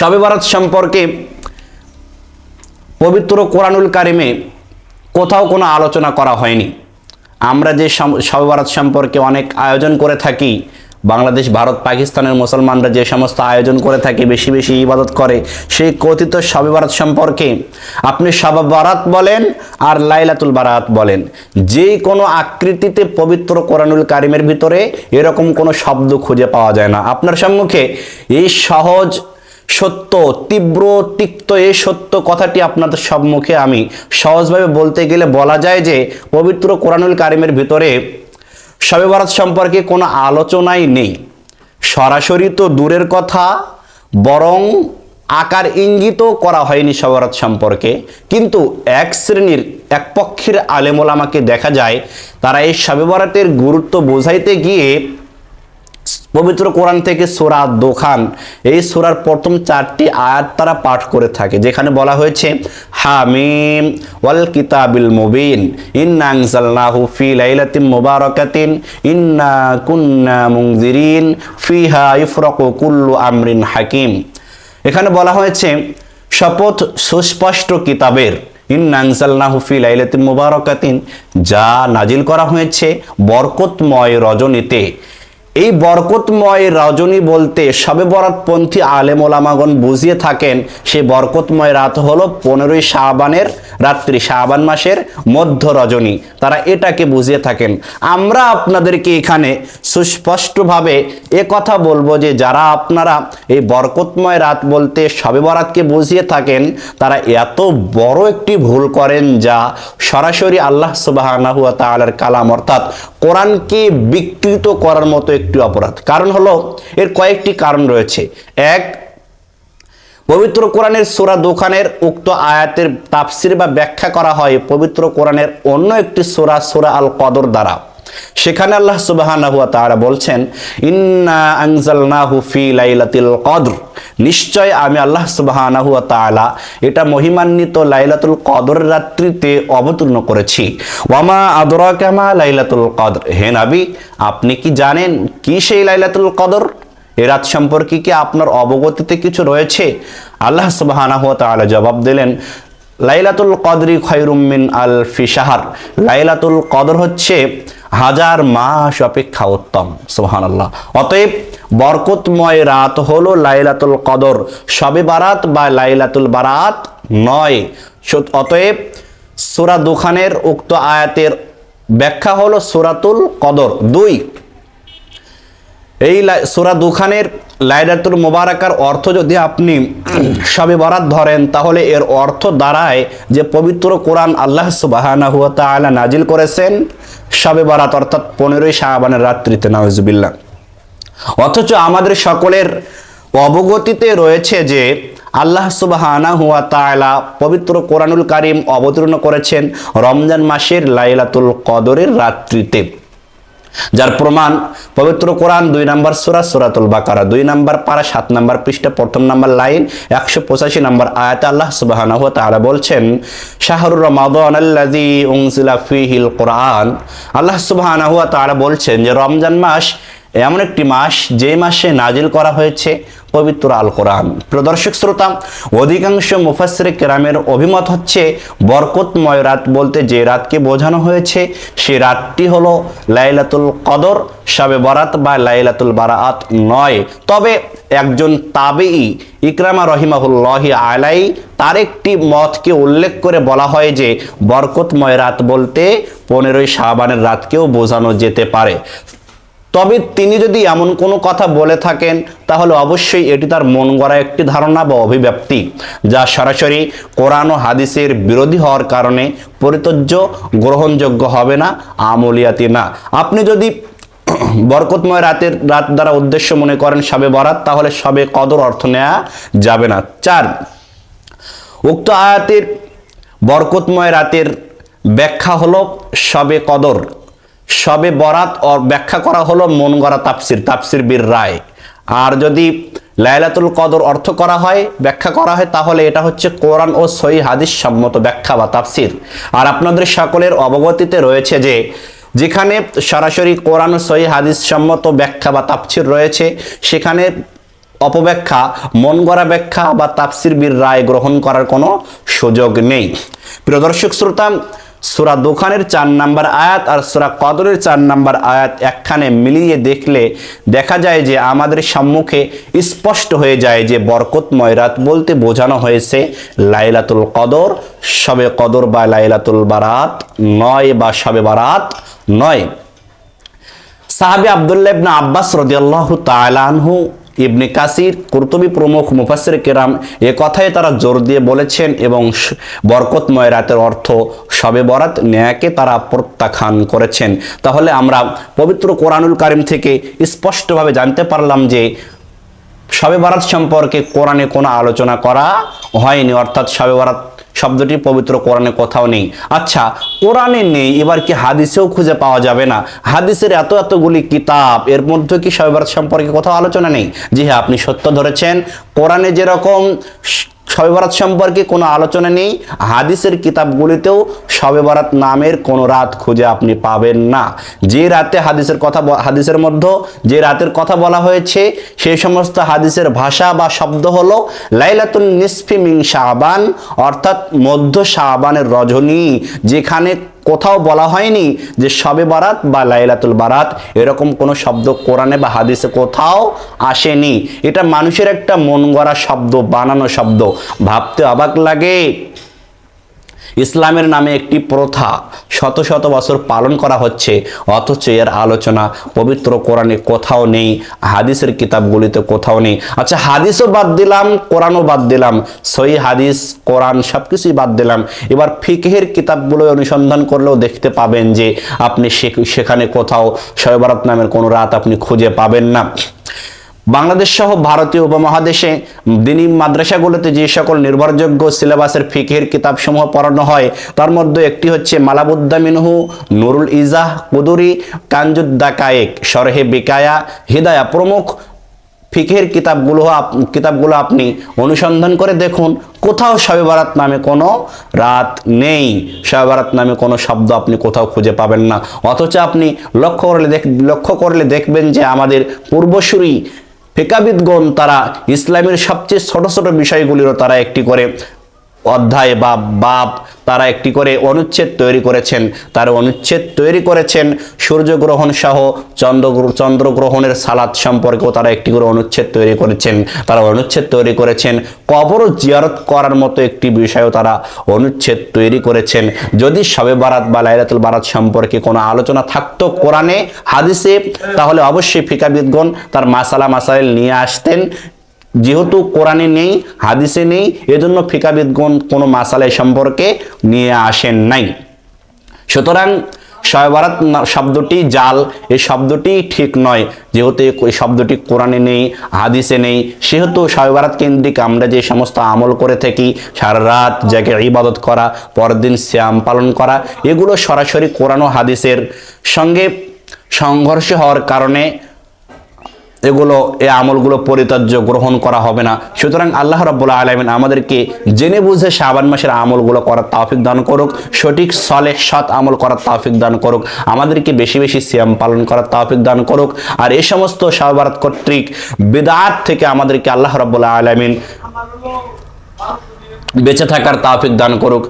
শবে বরাত সম্পর্কে পবিত্র কোরআনুল কারিমে কোথাও কোনো আলোচনা করা হয়নি। আমরা যে শবে বরাত সম্পর্কে অনেক আয়োজন করে থাকি, বাংলাদেশ, ভারত, পাকিস্তানের মুসলমানরা যে সমস্ত আয়োজন করে থাকে, বেশি বেশি ইবাদত করে, সেই কথিত শবে বরাত সম্পর্কে আপনি শবে বরাত বলেন আর লাইলাতুল বারাত বলেন, যে কোনো আকৃতিতে পবিত্র কোরআনুল কারিমের ভিতরে এরকম কোনো শব্দ খুঁজে পাওয়া যায় না। আপনার সম্মুখে এই সহজ সত্য, তীব্র তিক্ত এই সত্য কথাটি আপনাদের সম্মুখে আমি সহজভাবে বলতে গেলে বলা যায় যে পবিত্র কোরআনুল কারিমের ভিতরে শবে বরাত সম্পর্কে কোনো আলোচনাই নেই। সরাসরি তো দূরের কথা, বরং আকার ইঙ্গিতও করা হয়নি শবে বরাত সম্পর্কে। কিন্তু এক শ্রেণীর, এক পক্ষের আলেম ওলামাকে দেখা যায় তারা এই শবে বরাতের গুরুত্ব বোঝাইতে গিয়ে পবিত্র কোরআন থেকে সূরা দোখান, এই সূরার প্রথম 4টি আয়াত তারা পাঠ করে থাকে, যেখানে বলা হয়েছে হামিম ওয়াল কিতাবিল মুবিন ইন্না আনজালনাহু ফি লাইলাতিন মুবারাকাতিন ইন্না কুন্না মুনজিরিন ফিহা ইফরাকু কুল্লু আমরিন হাকিম। এখানে বলা হয়েছে শপথ সুস্পষ্ট কিতাবের, ইন্না আনজালনাহু ফি লাইলাতিন মুবারাকাতিন, যা নাজিল করা হয়েছে বরকতময় রজনীতে। এই বরকতময় রজনী বলতে শবে বরাতপন্থী আলেম ওলামাগণ বুঝিয়ে থাকেন সেই বরকতময় রাত হলো 15ই শাবানের রাত্রি, শাবান মাসের মধ্য রজনী, তারা এটাকে বুঝিয়ে থাকেন। আমরা আপনাদেরকে এখানে সুস্পষ্টভাবে কথা বলবো যে যারা আপনারা এই বরকতময় রাত বলতে শবে বরাতকে বুঝিয়ে থাকেন, তারা এত বড় একটি ভুল করেন যা সরাসরি আল্লাহ সুবহানাহু ওয়া তাআলার কালাম অর্থাৎ কোরআনকে বিকৃত করার মতো একটি অপরাধ। কারণ হলো, এর কয়েকটি কারণ রয়েছে। এক, পবিত্র কোরআনের সূরা দোখানের উক্ত আয়াতের তাফসির বা ব্যাখ্যা করা হয় পবিত্র কোরআনের অন্য একটি সূরা, সূরা আল কদর দ্বারা। সেখানে আল্লাহ সুবহানাহু ওয়া তাআলা বলছেন ইন্না আনজালনাহু ফি লাইলাতিল কদর, নিশ্চয় আমি আল্লাহ সুবহানাহু ওয়া তাআলা এটা মহিমান্বিত লাইলাতুল কদরের রাত্রিতে অবতীর্ণ করেছি। ওয়ামা আদরাকা মা লাইলাতুল কদর, হে নবী আপনি কি জানেন কি সেই লাইলাতুল কদর? এ রাত সম্পর্কে কি আপনার অবগতিতে কিছু রয়েছে? আল্লাহ সুবহানাহু ওয়া তাআলা জবাব দিলেন লাইলাতুল কদরি খায়রুম মিন আলফি শাহর, লাইলাতুল কদর হচ্ছে 1000 মাস অপেক্ষা উত্তম। সুবহানাল্লাহ। অতএব বরকতময় রাত হলো লাইলাতুল কদর, শবে বারাত বা লাইলাতুল বারাত নয়। অতএব সূরা দোখানের উক্ত আয়াতের ব্যাখ্যা হলো সূরাতুল কদর। 2, এই সূরা দোখানের লাইলাতুল মুবারাকার অর্থ যদি আপনি শবে বরাত ধরেন, তাহলে এর অর্থ দাঁড়ায় যে পবিত্র কোরআন আল্লাহ সুবহানাহু ওয়া তাআলা নাজিল করেছেন শবে বরাত অর্থাৎ 15ই শাবানের রাত্রিতে, নাউজুবিল্লাহ। অথচ আমাদের সকলের অবগতিতে রয়েছে যে আল্লাহ সুবহানাহু ওয়া তাআলা পবিত্র কোরআনুল কারীম অবতীর্ণ করেছেন রমজান মাসের লাইলাতুল কদরের রাত্রিতে, যার প্রমাণ পবিত্র কোরআন 2 নম্বর সূরা সূরাতুল বাকারা 2 নম্বর পারা 7 নম্বর পৃষ্ঠা 1ম নম্বর লাইন 185 নম্বর আয়াতে আল্লাহ সুবহানাহু ওয়া তাআলা বলছেন শাহরুর রমাদানাল্লাযী উনজিলা ফীহিল কুরআন। আল্লাহ সুবহানাহু ওয়া তাআলা বলছেন যে রমজান মাস এমন একটি মাস যে মাসে নাজিল করা হয়েছে পবিত্র আল কোরআন। প্রদর্শক শ্রোতা, অধিকাংশ মুফাসসিরে কেরামের অভিমত হচ্ছে বরকতময় রাত বলতে যে রাতকে বোঝানো হয়েছে সেই রাতটি হলো লাইলাতুল কদর, শবে বরাত বা লাইলাতুল বারাত নয়। তবে একজন তাবেঈ ইকরামা রহিমাহুল্লাহি আলাইহি তার একটি মতকে উল্লেখ করে বলা হয় যে বরকতময় রাত বলতে 15ই শাবানের রাতকেও বোঝানো যেতে পারে। তবে তিনি যদি এমন কোনো কথা বলে থাকেন তাহলে অবশ্যই এটি তার মন গড়া একটি ধারণা বা অভিব্যক্তি, যা সরাসরি কোরআন ও হাদিসের বিরোধী হওয়ার কারণে পরিত্যাজ্য, গ্রহণযোগ্য হবে না, আমলিয়াতি না। আপনি যদি বরকতময় রাত দ্বারা উদ্দেশ্য মনে করেন শবে বরাত, তাহলে শবে কদর অর্থ নেওয়া যাবে না। 4, উক্ত আয়াতের বরকতময় রাতের ব্যাখ্যা হলো শবে কদর, শবে বরাত ব্যাখ্যা করা হলো মন গড়া তাফসির বীর রায়। আর যদি লাইলাতুল কদর অর্থ করা হয়, ব্যাখ্যা করা হয়, তাহলে এটা হচ্ছে কোরআন ও সহিহ হাদিস সম্মত ব্যাখ্যা বা তাফসির। আর আপনাদের সকলের অবগতিতে রয়েছে যে যেখানে সরাসরি কোরআন ও সহিহ হাদিস সম্মত ব্যাখ্যা বা তাফসির রয়েছে, সেখানে অপব্যাখ্যা, মন গড়া ব্যাখ্যা বা তাফসির বীর রায় গ্রহণ করার কোনো সুযোগ নেই। প্রিয় দর্শক শ্রোতা, সূরা দুখানের 4 নম্বর আয়াত আর সূরা কদরের 4 নম্বর আয়াত একখানে মিলিয়ে দেখলে দেখা যায় যে আমাদের সম্মুখে স্পষ্ট হয়ে যায় যে বরকতময় রাত বলতে বোঝানো হয়েছে লাইলাতুল কদর, শবে কদর বা লাইলাতুল বারাত নয় বা শবে বারাত নয়। সাহাবী আব্দুল্লাহ ইবনে আব্বাস রাদিয়াল্লাহু তাআলা আনহু, ইবনে কাসির, কুরতুবী প্রমুখ মুফাসসির কেরাম এ কথাই তারা জোর দিয়ে বলেছেন এবং বরকতময় রাতের অর্থ শবে বরাত ন্যায়কে তারা প্রত্যাখ্যান করেছেন। তাহলে আমরা পবিত্র কোরআনুল কারীম থেকে স্পষ্টভাবে জানতে পারলাম যে শবে বরাত সম্পর্কে কোরআনে কোনো আলোচনা করা হয়নি, অর্থাৎ শবে বরাত শব্দটি পবিত্র কোরআনে কোথাও নেই। আচ্ছা, কোরআনে নেই, এবার কি হাদিসেও খুঁজে পাওয়া যাবে না? হাদিসের এতগুলি কিতাব, এর মধ্যে কি শবে বরাত সম্পর্কে কোথাও আলোচনা নেই? জি হ্যাঁ, আপনি সত্য ধরেছেন। কোরআনে যেরকম শবে বরাত সম্পর্কে কোনো আলোচনা নেই, হাদিসের কিতাবগুলিতেও শবে বরাত নামের কোনো রাত খুঁজে আপনি পাবেন না। যে রাতে হাদিসের মধ্যে যে রাতের কথা বলা হয়েছে সেই সমস্ত হাদিসের ভাষা বা শব্দ হলো লাইলাতুন নিসফি মিন শাবান, অর্থাৎ মধ্য শাবানের রজনী, যেখানে কোথাও বলা হয়নি যে শবে বারাত বা লাইলাতুল বারাত, এরকম কোনো শব্দ কোরআনে বা হাদিসে কোথাও আসেনি। এটা মানুষের একটা মন গড়া শব্দ, বানানো শব্দ। ভাবতে অবাক লাগে, ইসলামের নামে একটি প্রথা শত শত বছর পালন করা হচ্ছে, অথচ এর আলোচনা পবিত্র কোরআনে কোথাও নেই, হাদিসের কিতাবগুলিতে কোথাও নেই। আচ্ছা, হাদিসও বাদ দিলাম, কোরআনও বাদ দিলাম, সহিহ হাদিস, কোরআন সবকিছুই বাদ দিলাম। এবার ফিকহের কিতাবগুলো অনুসন্ধান করলেও দেখতে পাবেন যে আপনি সেখানে কোথাও শবে বরাত নামের কোনো রাত আপনি খুঁজে পাবেন না। বাংলাদেশ সহ ভারতীয় উপমহাদেশে দ্বীনি মাদ্রাসাগুলোতে যে সকল নির্ভরযোগ্য সিলেবাসের ফিকহের কিতাবসমূহ পড়ানো হয় তার মধ্যে একটি হচ্ছে মালাবুদ্দা মিনহু, নুরুল ইজাহ কুদুরি, কানজুদ্দাকায়েক, শরহে বিকায়া, হিদায়া প্রমুখ ফিকহের কিতাবগুলো আপনি অনুসন্ধান করে দেখুন, কোথাও শবে বরাত নামে কোনো রাত নেই, শবে বরাত নামে কোনো শব্দ আপনি কোথাও খুঁজে পাবেন না। অথচ আপনি লক্ষ্য করলে দেখবেন যে আমাদের পূর্বসূরি ফিকাবিদগণ তারা ইসলামের সবচেয়ে ছোট ছোট বিষয়গুলিরও তারা একটি করে অধ্যায় বা বাব, তারা একটি করে অনুচ্ছেদ তৈরি করেছেন। তারা অনুচ্ছেদ তৈরি করেছেন সূর্যগ্রহণ সহ চন্দ্রগ্রহণের সালাত সম্পর্কেও তারা একটি করে অনুচ্ছেদ তৈরি করেছেন। তারা অনুচ্ছেদ তৈরি করেছেন কবর জিয়ারত করার মতো একটি বিষয়ও তারা অনুচ্ছেদ তৈরি করেছেন। যদি শবে বারাত বা লাইলাতুল বারাত সম্পর্কে কোনো আলোচনা থাকতো কোরআনে হাদিসে, তাহলে অবশ্যই ফিকাবিদগণ তার মাসাইল নিয়ে আসতেন। যেহেতু কোরআনে নেই, হাদিসে নেই, এজন্য ফিকাবিদগণ কোনো মাসালা সম্পর্কে নিয়ে আসেন নাই। সুতরাং শবে বারাত শব্দটি জাল, এই শব্দটি ঠিক নয়। যেহেতু এই শব্দটি কোরআনে নেই, হাদিসে নেই, সেহেতু শবে বারাত কেন্দ্রিক আমরা যে সমস্ত আমল করে থাকি, সারা রাত জেগে ইবাদত করা, পরের দিন সিয়াম পালন করা, এগুলো সরাসরি কোরআন ও হাদিসের সঙ্গে সংঘর্ষ হওয়ার কারণে এই আমলগুলো পরিত্যাজ্য, গ্রহণ করা হবে না। সুতরাং আল্লাহ রাব্বুল আলামিন আমাদেরকে জেনে বুঝে শাবান মাসের আমলগুলো করার তৌফিক দান করুক, সঠিক সলেহ সৎ আমল করার তৌফিক দান করুক, আমাদেরকে বেশি বেশি সিয়াম পালন করার তৌফিক দান করুক, আর এই সমস্ত শবে বারাত কর্তৃক বিদআত থেকে আমাদেরকে আল্লাহ রাব্বুল আলামিন বেঁচে থাকার তৌফিক দান করুক।